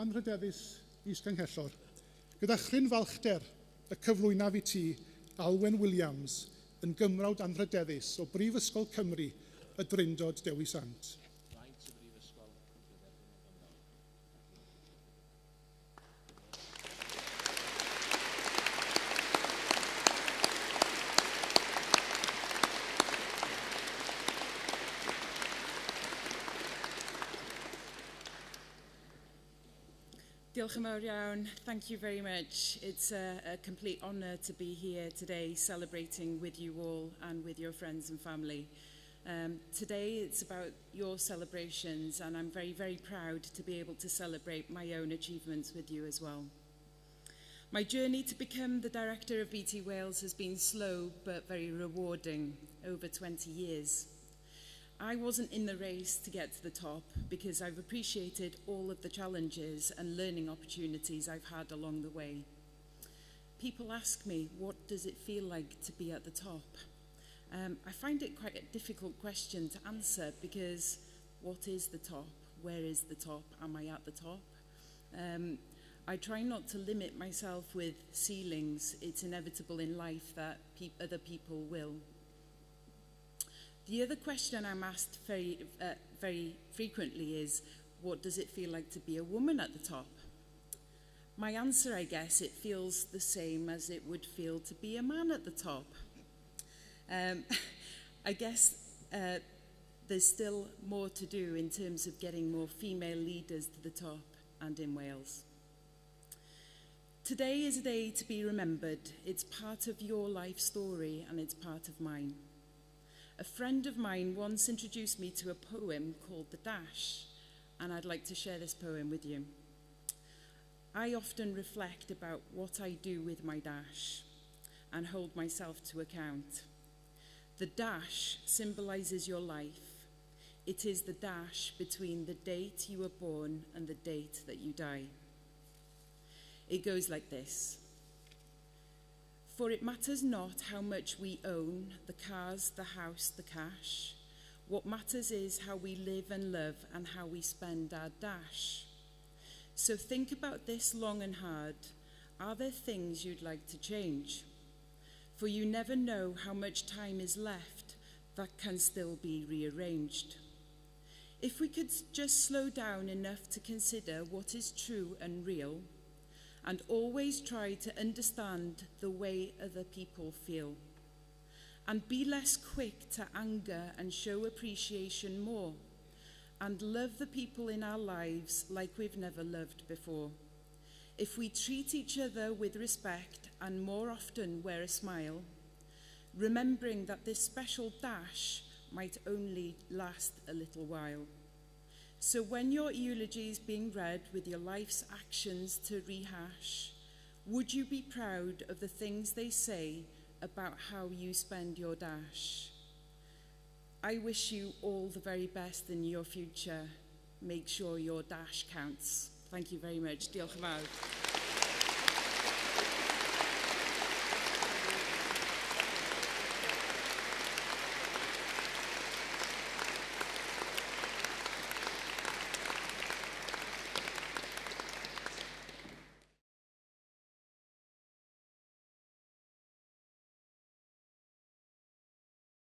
anrhydeddus is-ganghellor, gyda chryn falchder y cyflwynaf i ti, Alwen Williams, yn gymrawd anrhydeddus o Brifysgol Cymru, y Drindod Dewi Sant. Diolch yn fawr iawn. Thank you very much. It's a complete honour to be here today celebrating with you all and with your friends and family. Today it's about your celebrations, and I'm very, very proud to be able to celebrate my own achievements with you as well. My journey to become the director of BT Wales has been slow but very rewarding over 20 years. I wasn't in the race to get to the top because I've appreciated all of the challenges and learning opportunities I've had along the way. People ask me, what does it feel like to be at the top? I find it quite a difficult question to answer because what is the top? Where is the top? Am I at the top? I try not to limit myself with ceilings. It's inevitable in life that other people will. The other question I'm asked very frequently is, what does it feel like to be a woman at the top? My answer, I guess, it feels the same as it would feel to be a man at the top. I guess there's still more to do in terms of getting more female leaders to the top and in Wales. Today is a day to be remembered. It's part of your life story and it's part of mine. A friend of mine once introduced me to a poem called The Dash, and I'd like to share this poem with you. I often reflect about what I do with my dash and hold myself to account. The dash symbolises your life. It is the dash between the date you were born and the date that you die. It goes like this. For it matters not how much we own, the cars, the house, the cash. What matters is how we live and love and how we spend our dash. So think about this long and hard. Are there things you'd like to change? For you never know how much time is left that can still be rearranged. If we could just slow down enough to consider what is true and real, and always try to understand the way other people feel, and be less quick to anger and show appreciation more, and love the people in our lives like we've never loved before. If we treat each other with respect and more often wear a smile, remembering that this special dash might only last a little while. So when your eulogy is being read with your life's actions to rehash, would you be proud of the things they say about how you spend your dash? I wish you all the very best in your future. Make sure your dash counts. Thank you very much. Diolch yn fawr.